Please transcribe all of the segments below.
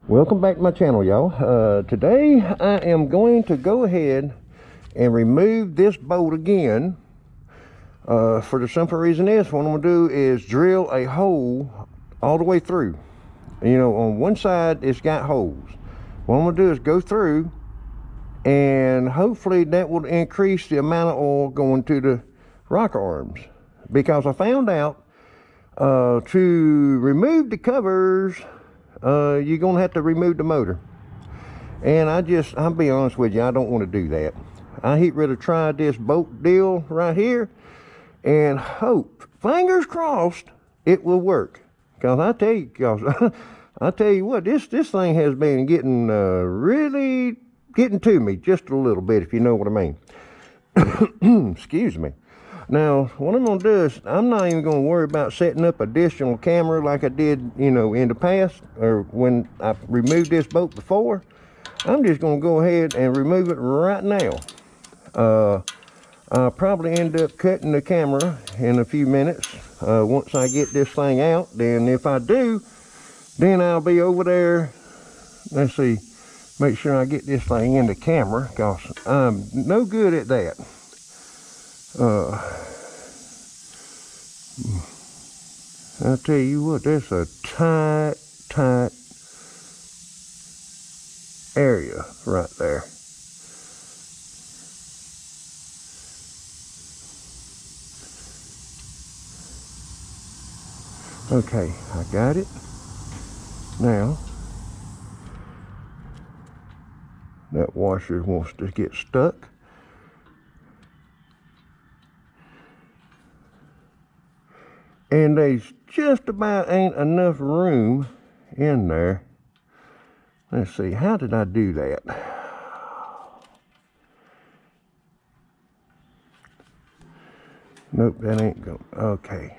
Welcome back to my channel, y'all. Today I am going to go ahead and remove this bolt again. For the simple reason is, what I'm going to do is drill a hole all the way through. You know, on one side it's got holes. What I'm going to do is go through, and hopefully that will increase the amount of oil going to the rocker arms. Because I found out to remove the covers, you're gonna have to remove the motor, and I'll be honest with you, I don't want to do that. I'd rather try this bolt deal right here and hope, fingers crossed, it will work. Because I tell you what, this thing has been getting really getting to me just a little bit, if you know what I mean. Excuse me. Now, what I'm going to do is, I'm not even going to worry about setting up additional camera like I did, you know, in the past, or when I removed this bolt before. I'm just going to go ahead and remove it right now. I'll probably end up cutting the camera in a few minutes once I get this thing out. Then if I do, then I'll be over there. Let's see, make sure I get this thing in the camera, because I'm no good at that. I'll tell you what, that's a tight area right there. Okay, I got it. Now, that washer wants to get stuck. And there's just about ain't enough room in there. Let's see, how did I do that? Nope, that ain't going. Okay.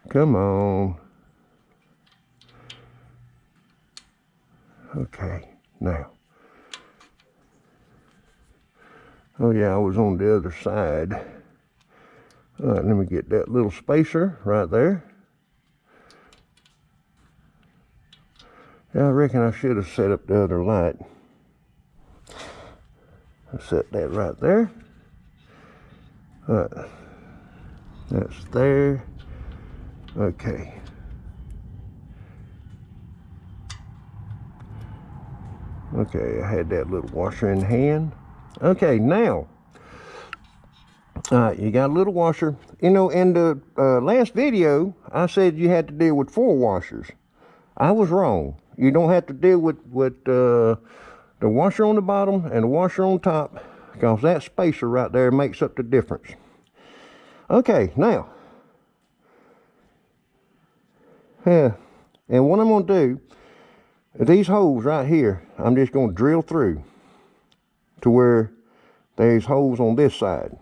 Come on. Okay, now. Oh yeah, I was on the other side. All right, let me get that little spacer right there. Yeah, I reckon I should have set up the other light. I set that right there. That's there. Okay. Okay, I had that little washer in hand. Okay, now, you got a little washer. You know, in the last video, I said you had to deal with 4 washers. I was wrong. You don't have to deal with the washer on the bottom and the washer on top, because that spacer right there makes up the difference. Okay, now, and what I'm going to do, these holes right here, I'm just going to drill through to where there's holes on this side.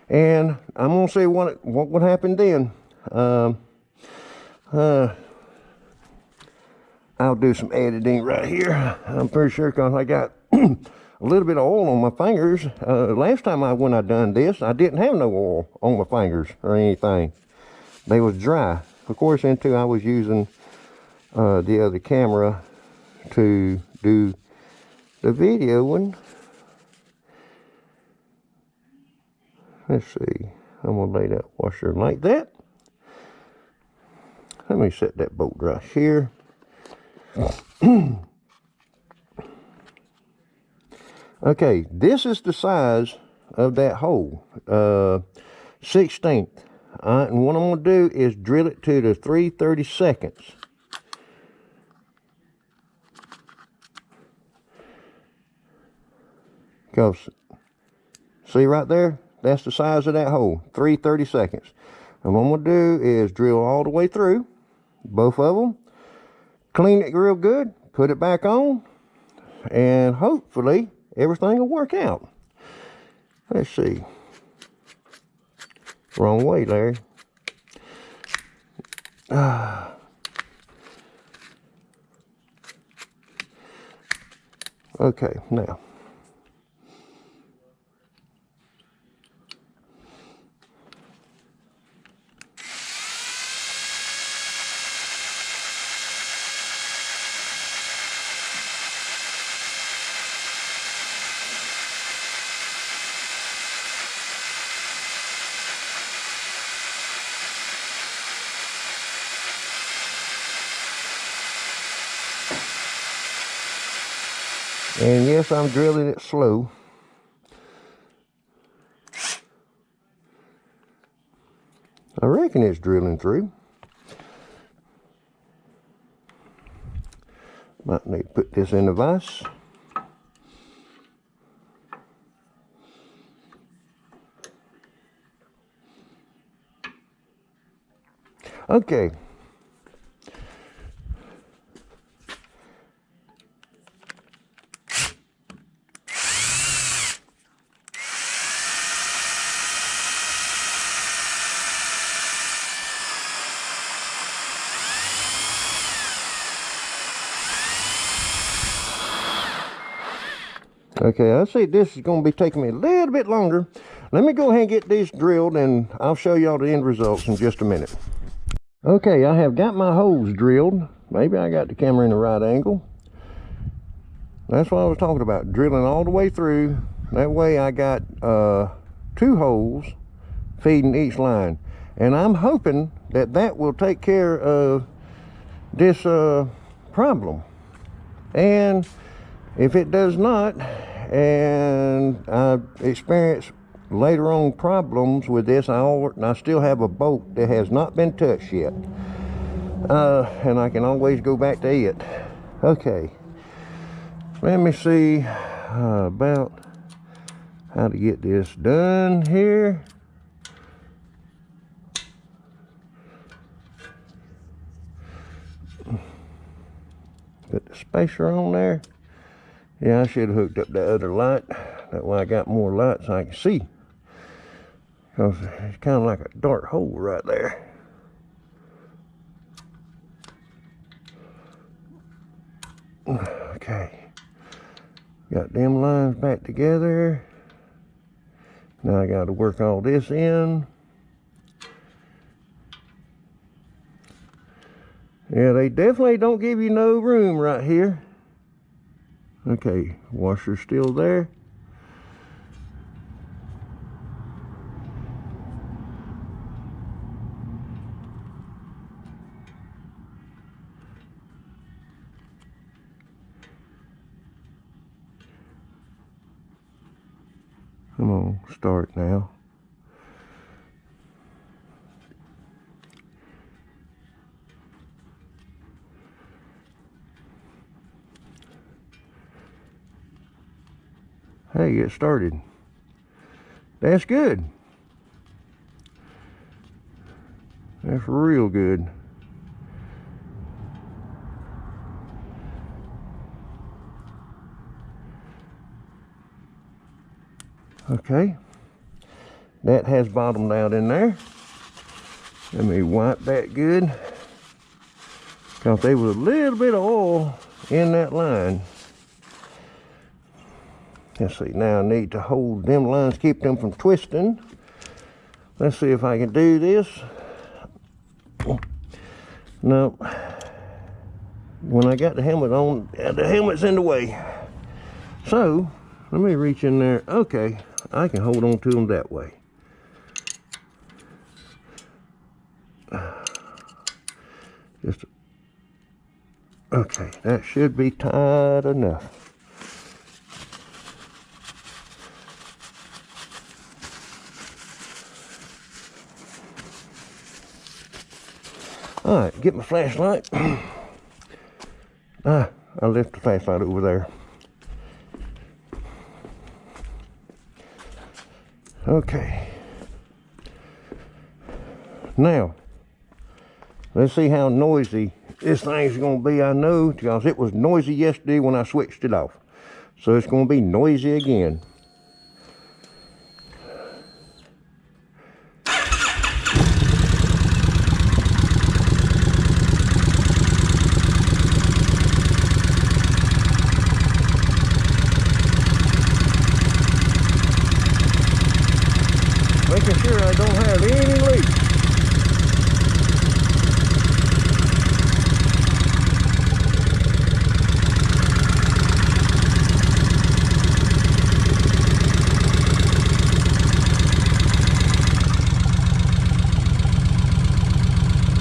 And I'm going to see what would happen then. I'll do some editing right here. I'm pretty sure, because I got a little bit of oil on my fingers. Last time when I done this, I didn't have no oil on my fingers or anything. They was dry. Of course, until I was using the other camera to do the videoing. Let's see, I'm gonna lay that washer like that. Let me set that bolt right here. Okay, this is the size of that hole, 1/16. And what I'm gonna do is drill it to the 3/32. Because, see right there? That's the size of that hole, 3/32. And what I'm going to do is drill all the way through, both of them, clean it real good, put it back on, and hopefully everything will work out. Let's see. Wrong way, Larry. Okay, now. And yes, I'm drilling it slow. I reckon it's drilling through. Might need to put this in the vise. Okay. Okay, I see this is going to be taking me a little bit longer. Let me go ahead and get these drilled, and I'll show y'all the end results in just a minute. Okay, I have got my holes drilled. Maybe I got the camera in the right angle. That's what I was talking about, drilling all the way through. That way I got 2 holes feeding each line. And I'm hoping that that will take care of this problem. And if it does not, and I experience later on problems with this, I still have a bolt that has not been touched yet. And I can always go back to it. Okay, let me see about how to get this done here. Put the spacer on there. Yeah, I should have hooked up the other light. That way I got more light so I can see. Because it's kind of like a dark hole right there. Okay. Got them lines back together. Now I got to work all this in. Yeah, they definitely don't give you no room right here. Okay, washer's still there. Come on, start now. Hey, it started. That's good. That's real good. Okay, that has bottomed out in there. Let me wipe that good, because there was a little bit of oil in that line. Let's see, now I need to hold them lines, keep them from twisting. Let's see if I can do this. No, when I got the helmet on, the helmet's in the way. So, let me reach in there. Okay, I can hold on to them that way. Just, okay, that should be tight enough. All right, get my flashlight. I left the flashlight over there. Okay. Now, let's see how noisy this thing's gonna be. I know, because it was noisy yesterday when I switched it off. So it's gonna be noisy again. Making sure I don't have any leaks.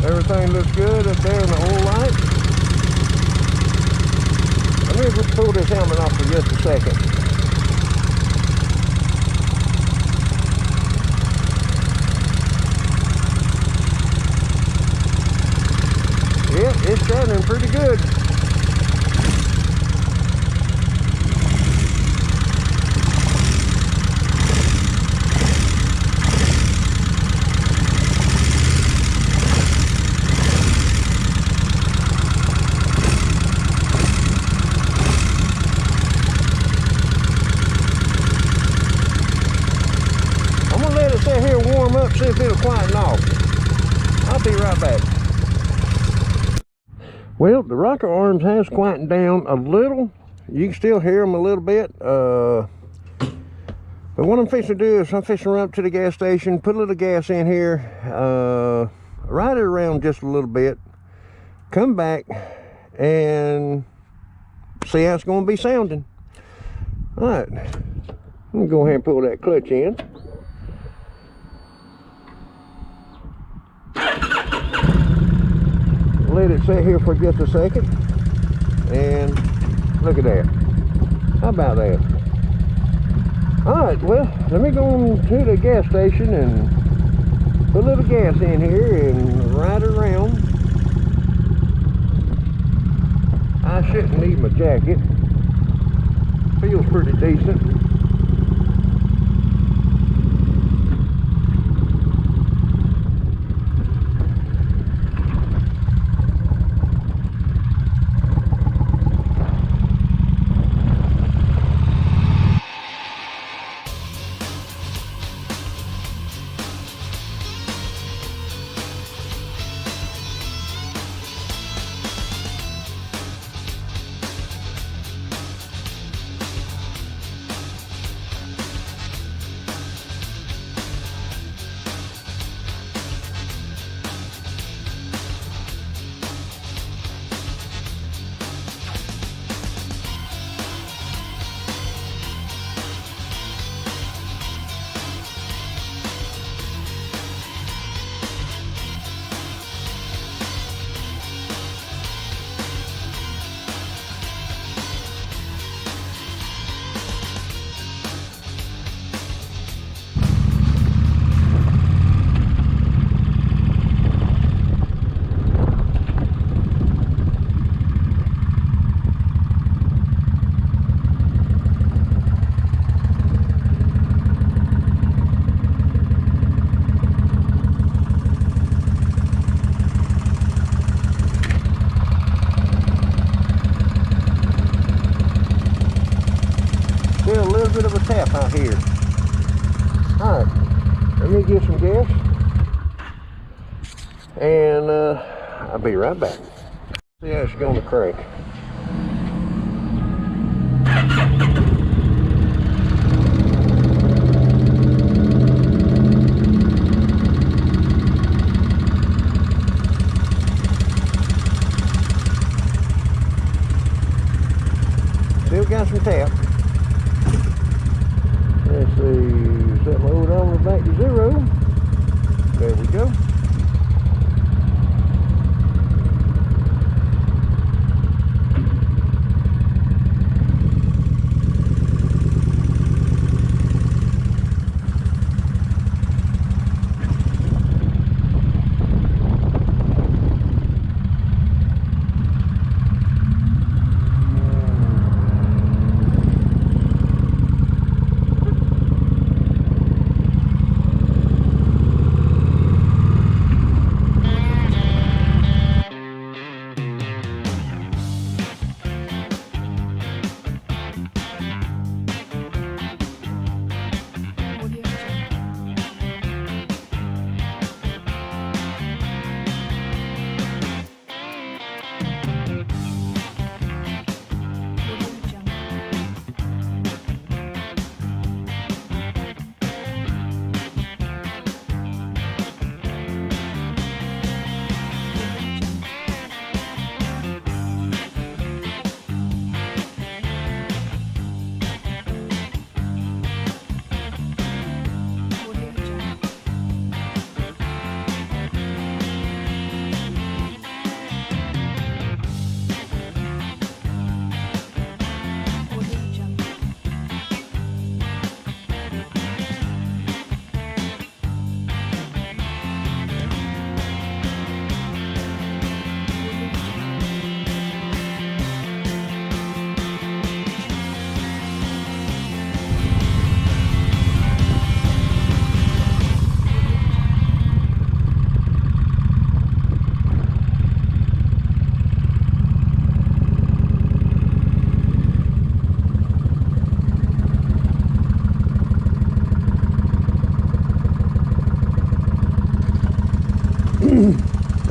Everything looks good up there in the oil light. Let me just pull this helmet off for just a second. Yeah, it's sounding pretty good. I'm gonna let it sit here and warm up, see if it'll quieten off. I'll be right back. Well, the rocker arms has quietened down a little. You can still hear them a little bit. But what I'm fixing to do is I'm fixing to run up to the gas station, put a little gas in here, ride it around just a little bit, come back and see how it's going to be sounding. All right, let me go ahead and pull that clutch in. Let it sit here for just a second, and look at that. How about that? All right, well, let me go on to the gas station and put a little gas in here and ride around. I shouldn't need my jacket. Feels pretty decent. Bit of a tap out here. All right, let me get some gas and I'll be right back. See how it's going to crank. Still got some tap. Let's see, set my odometer back to 0. There we go.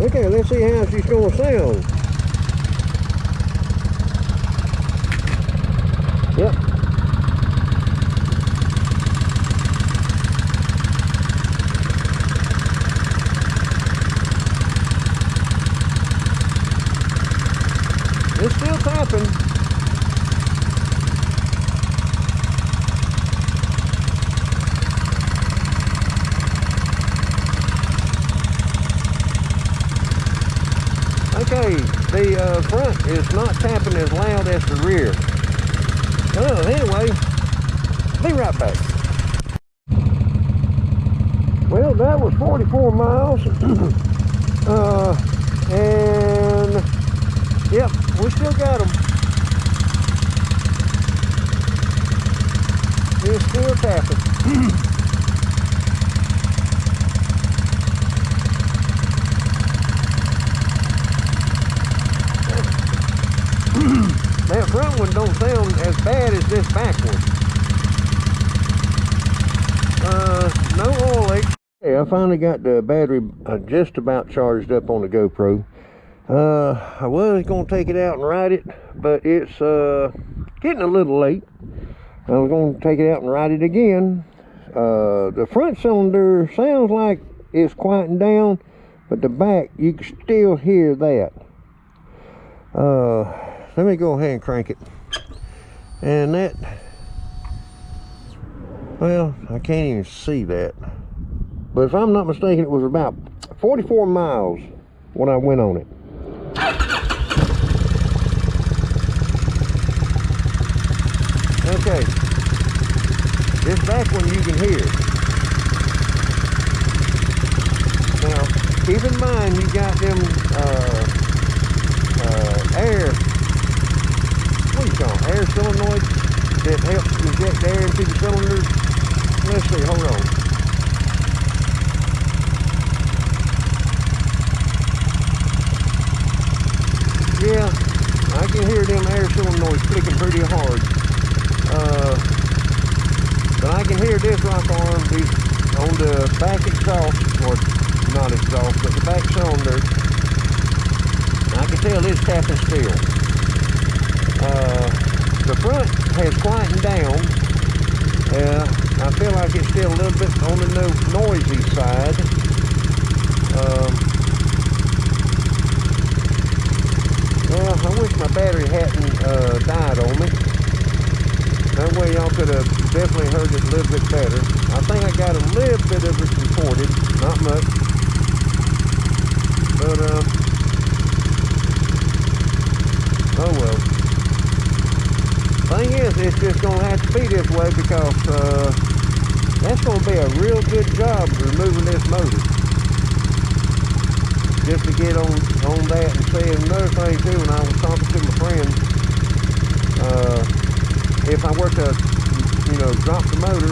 Okay, let's see how she's going to sound. Yep. It's still tapping. Okay, the front is not tapping as loud as the rear. Anyway, be right back. Well, that was 44 miles. And yep, we still got them. It's still tapping. That front one don't sound as bad as this back one. No oil leak. Okay, I finally got the battery just about charged up on the GoPro. I was going to take it out and ride it, but it's getting a little late. I was going to take it out and ride it again. The front cylinder sounds like it's quieting down, but the back, you can still hear that. Let me go ahead and crank it. And that, well, I can't even see that. But if I'm not mistaken, it was about 44 miles when I went on it. Okay. This back one you can hear. Now, keep in mind you got them air, what do you call them? Air solenoids that helps inject air into the cylinders. Let's see, hold on. Yeah, I can hear them air solenoids clicking pretty hard. But I can hear this rock arm on the back exhaust, or not exhaust, but the back cylinder. I can tell it's tapping still. The front has quietened down. I feel like it's still a little bit on the noisy side. Well, I wish my battery hadn't died on me. That way y'all could have definitely heard it a little bit better. I think I got a little bit of it recorded, not much. But, oh well. Thing is, it's just going to have to be this way because that's going to be a real good job removing this motor. Just to get on that and say another thing too, when I was talking to my friend, if I were to, drop the motor,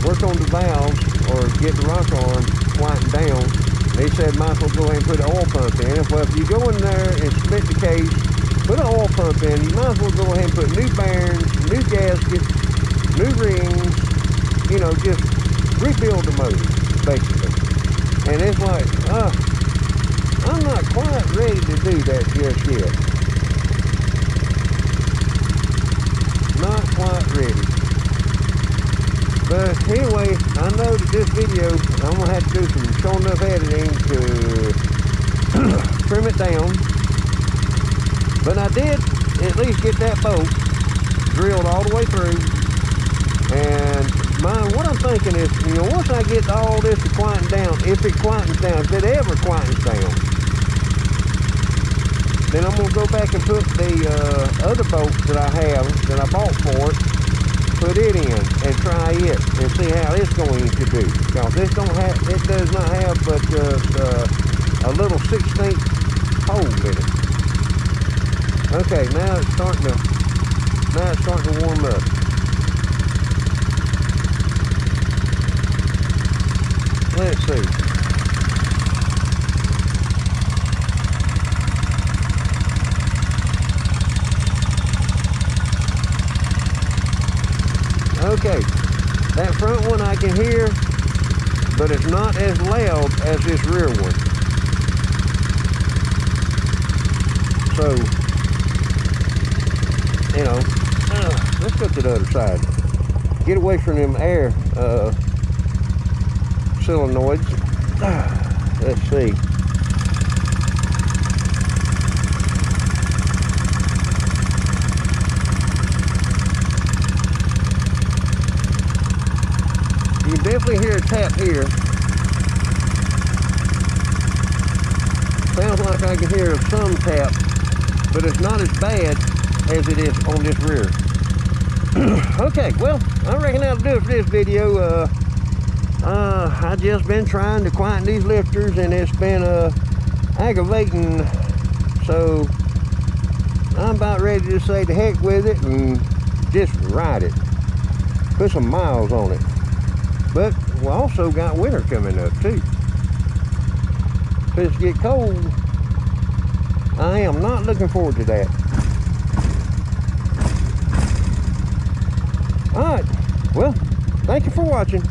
work on the valves, or get the rock arm quieting down, they said might as well go ahead and put an oil pump in. Well, if you go in there and split the case, put an oil pump in, you might as well go ahead and put new bearings, new gaskets, new rings, just rebuild the motor, basically. And it's like, I'm not quite ready to do that just yet. Not quite ready. But anyway, I know that this video, I'm going to have to do some sure enough editing to trim it down. But I did at least get that bolt drilled all the way through. And what I'm thinking is, once I get all this to quieten down, if it quietens down, if it ever quietens down, then I'm going to go back and put the other bolt that I have, that I bought for it, put it in and try it and see how it's going to do. Because it does not have but a little 16th hole in it. Okay, now it's starting to warm up. Let's see. Okay, that front one I can hear but it's not as loud as this rear one. So, you know, let's go to the other side. Get away from them air solenoids. Let's see. You can definitely hear a tap here. Sounds like I can hear some tap, but it's not as bad as it is on this rear. Okay, well, I reckon that'll do it for this video. I just been trying to quieten these lifters, and it's been aggravating, so I'm about ready to say the heck with it and just ride it, put some miles on it. But we also got winter coming up too. If it's get cold, I am not looking forward to that. All right, well, thank you for watching.